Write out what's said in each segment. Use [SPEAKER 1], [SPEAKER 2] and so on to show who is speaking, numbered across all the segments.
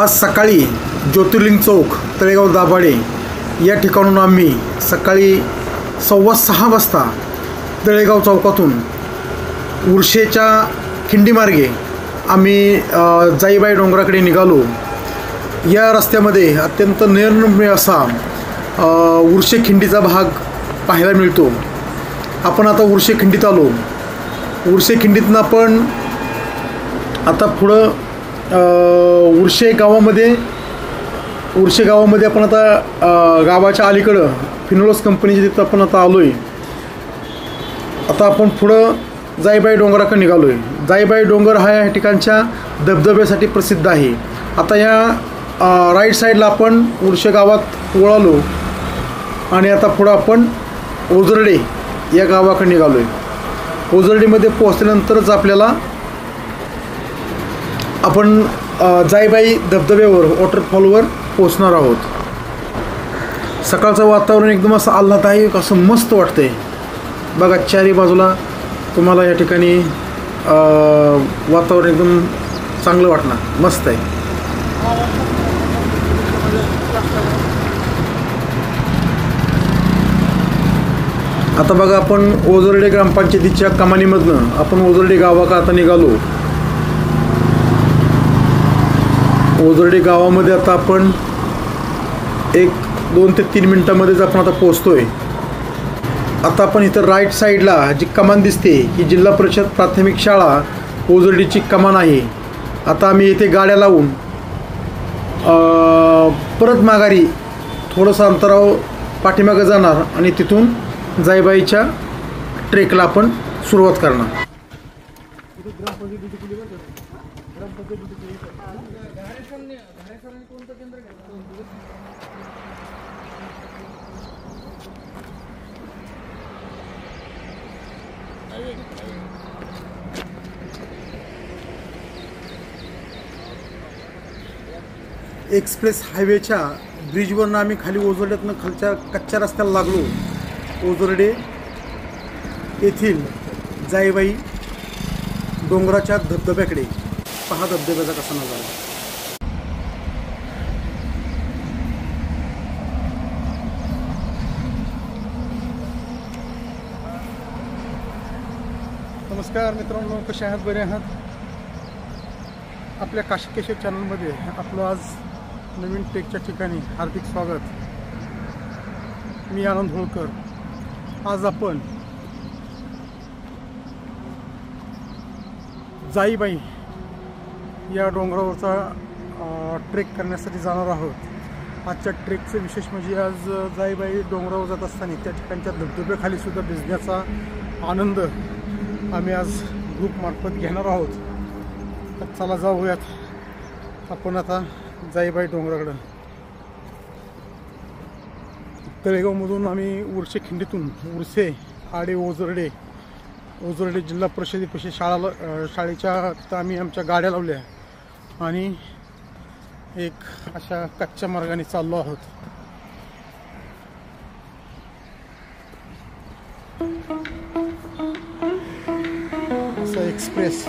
[SPEAKER 1] आज सकाळी ज्योतिर्लिंग चौक तळेगाव दाभाडे या ठिकाणून आम्ही सकाळी 6:15 वाजता तळेगाव चौकातून उर्शेच्या खिंडीमार्गे आम्ही जाईबाई डोंगराकडे निघालो। या रस्त्यामध्ये अत्यंत निरम्य असा उर्शे खिंडीचा भाग पाहायला मिळतो। आपण आता उर्शे खिंडीत आलो। उर्शे खिंडीतून आपण आता पुढं उर्शे गावामध्ये आपण आता गावाच्या अलीकडं फिनोलेक्स कंपनीच्या तिथं आपण आता आलो आहे। आता आपण पुढं जाईबाई डोंगराकडे निघालो आहे। जाईबाई डोंगर हा या ठिकाणच्या धबधब्यासाठी प्रसिद्ध आहे। आता या राईट साईडला आपण उर्शे गावात वळालो आणि आता पुढं आपण ओझरडे या गावाकडे निघालो आहे। ओझरडेमध्ये पोहोचल्यानंतरच आपल्याला आपण जाईबाई धबधब्यावर वॉटरफॉलवर पोहोचणार आहोत। सकाळचं वातावरण एकदम असं आल्हाददायक असं मस्त वाटतंय बघा। चारी बाजूला तुम्हाला या ठिकाणी वातावरण एकदम चांगलं वाटणार, मस्त आहे। आता बघा आपण ओझरडे ग्रामपंचायतीच्या कमानीमधनं आपण ओझरडे गावाकडे आता निघालो। ओझरडे गावामध्ये आता आपण 2 ते 3 मिनिटांमध्येच आपण आता पोहोचतोय। आता आपण इथं राईट साईडला जी कमान दिसते ही जिल्हा परिषद प्राथमिक शाळा ओझरडीची कमान आहे। आता आम्ही इथे गाड्या लावून परत माघारी थोडंसं अंतरावर पाठीमागे जाणार आणि तिथून जाईबाईच्या ट्रेकला आपण सुरुवात करणार। एक्सप्रेस हायवेच्या ब्रिजवरनं आम्ही खाली ओझरड्यातनं खालच्या कच्च्या रस्त्याला लागलो। ओझरडे येथील जाईबाई डोंगराच्या धबधब्याकडे पहा धबधब्याचा कसा नजारा। नमस्कार मित्रांनो, कसे आहात? बरे आहात? आपल्या काशी केशव चॅनलमध्ये आपलं आज नवीन टेकच्या ठिकाणी हार्दिक स्वागत। मी आनंद होळकर। आज आपण जाईबाई या डोंगरावरचा ट्रेक करण्यासाठी जाणार आहोत। आजच्या ट्रेकचं विशेष म्हणजे आज जाईबाई डोंगरावर जात असताना त्या ठिकाणच्या धबधब्याखाली सुद्धा भिजण्याचा आनंद आम्ही आज ग्रुपमार्फत घेणार आहोत। तर चला जाऊयात आपण आता जाईबाई डोंगराकडं। तळेगावमधून आम्ही उर्शे खिंडीतून उर्से आडे ओझरडे जिल्हा परिषदेपाशी शाळेच्या तिथं आम्ही आमच्या गाड्या लावल्या आणि एक अशा कच्च्या मार्गाने चाललो आहोत। असा एक्सप्रेस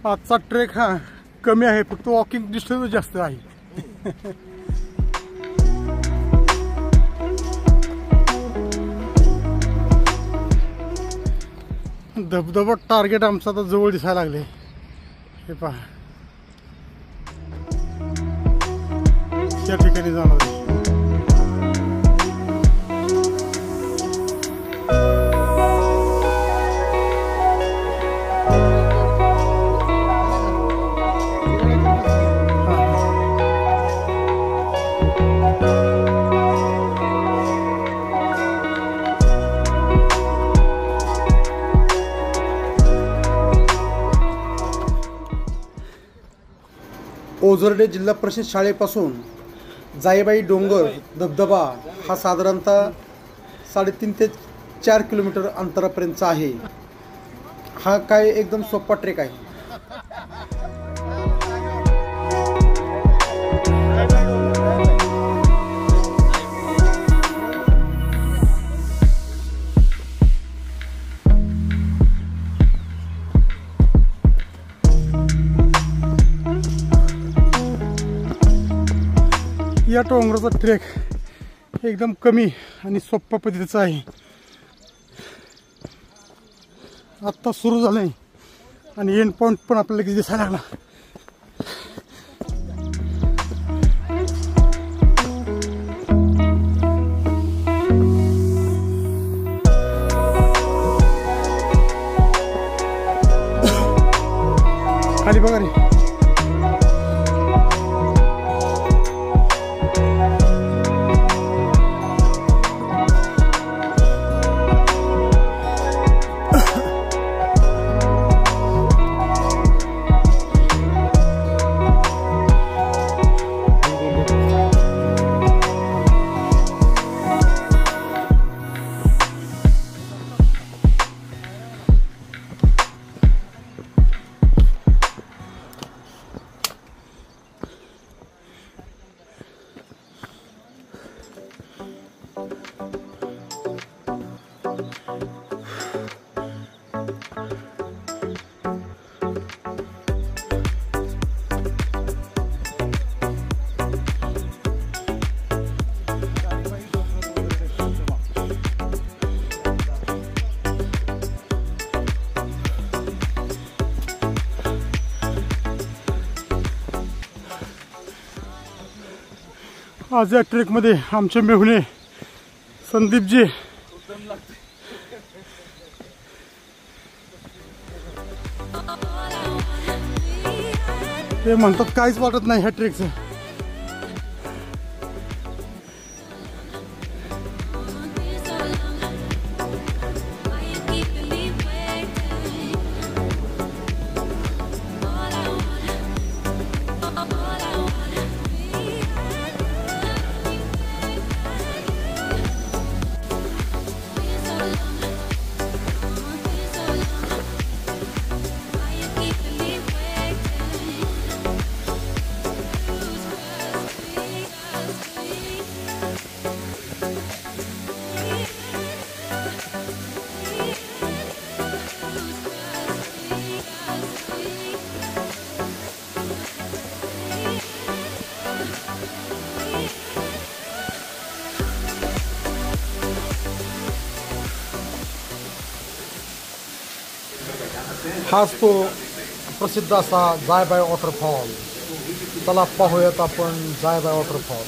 [SPEAKER 1] आजचा ट्रेक हा कमी आहे, फक्त वॉकिंग डिस्टन्स जास्त आहे। धबधबा टार्गेट आमचा आता जवळ दिसायला लागले, हे पहा त्या ठिकाणी जाणार आहे। ओझरडे जिल्हा परिषद शाळेपासून जाईबाई डोंगर धबधबा हा साधारणतः 3.5 ते 4 किलोमीटर अंतरापर्यंतचा आहे. हा काय एकदम सोपा ट्रेक आहे. या डोंगराचा ट्रेक एकदम कमी आणि सोप्या पद्धतीचा आहे. आत्ता सुरू झालंय आणि एंड पॉइंट पण आपल्याला लगेच दिसायला लागला. खाली बघा रे. आज या ट्रेकमध्ये आमचे मेहुणे संदीपजी ते म्हणतात काहीच वाटत नाही ह्या ट्रेकचं. हाच तो प्रसिद्ध असा जायबाई वॉटरफॉल. चला पाहूयात आपण जायबाई वॉटरफॉल.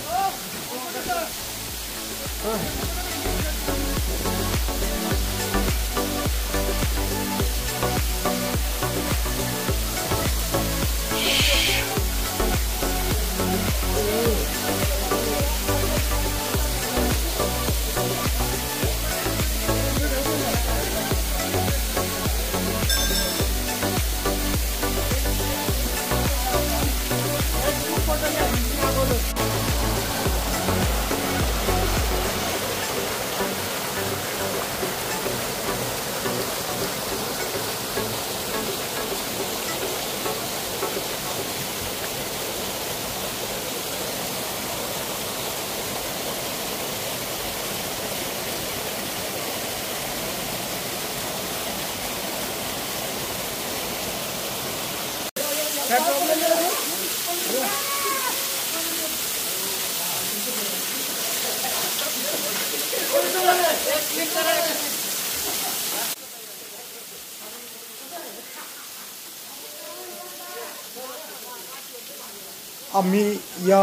[SPEAKER 1] आम्ही या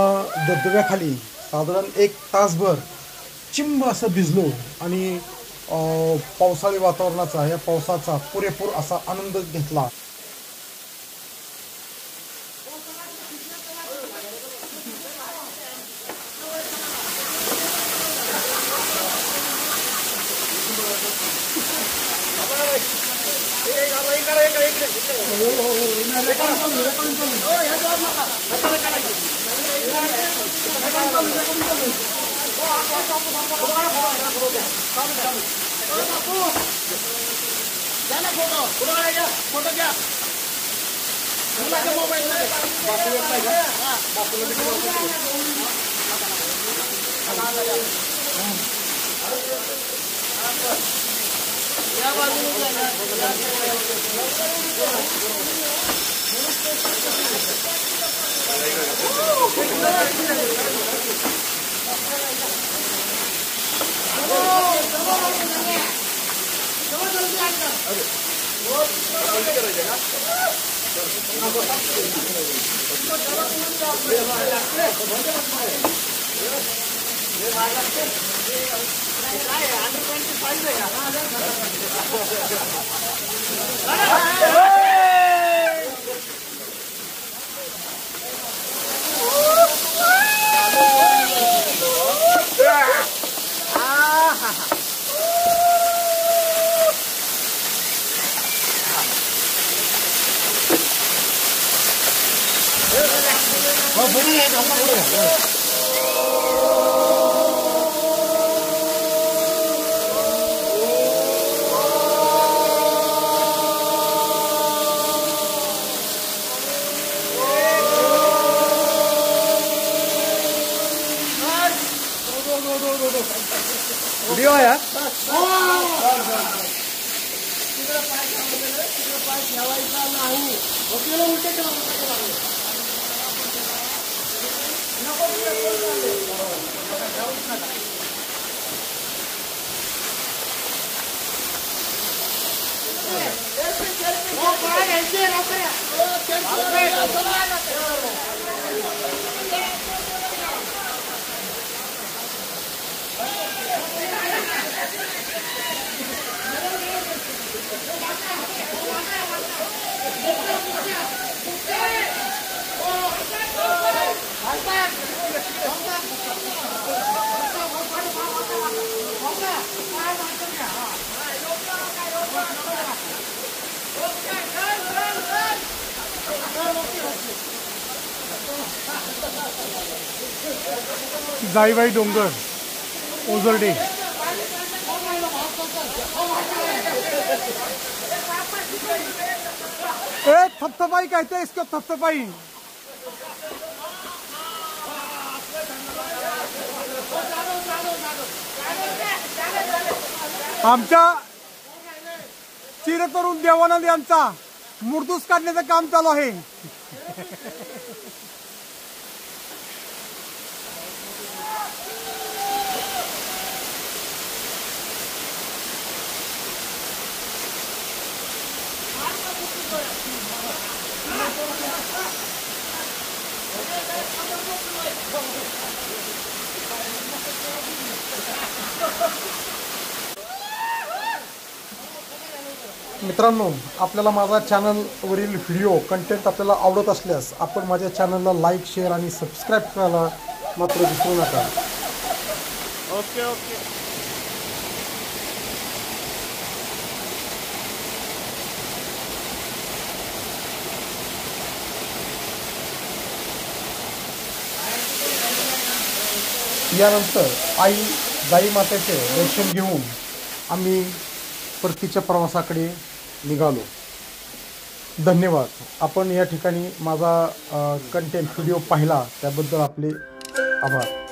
[SPEAKER 1] धबधब्याखाली साधारण 1 तासभर चिंब असं भिजलो आणि पावसाळी वातावरणाचा या पावसाचा पुरेपूर असा आनंद घेतला. व्हिडिओ आहे हा? जाईबाई डोंगर ओझरडे. थपथपाई कहते हैं इसको, थपथपाई. आमच्या चिरतरुण देवानंद यांचा मुर्दूस काढण्याचं काम चालू आहे. मित्रांनो, आपल्याला माझा चॅनलवरील व्हिडिओ कंटेंट आपल्याला आवडत असल्यास आपण माझ्या चॅनलला लाईक, शेअर आणि सबस्क्राईब करायला मात्र विसरू नका.
[SPEAKER 2] Okay okay.
[SPEAKER 1] यानंतर आई गाई मातेचे दर्शन घेऊन आम्ही परतीच्या प्रवासाकडे निघालो. धन्यवाद. आपण या ठिकाणी माझा कंटेंट व्हिडिओ पाहिला त्याबद्दल आपले आभार.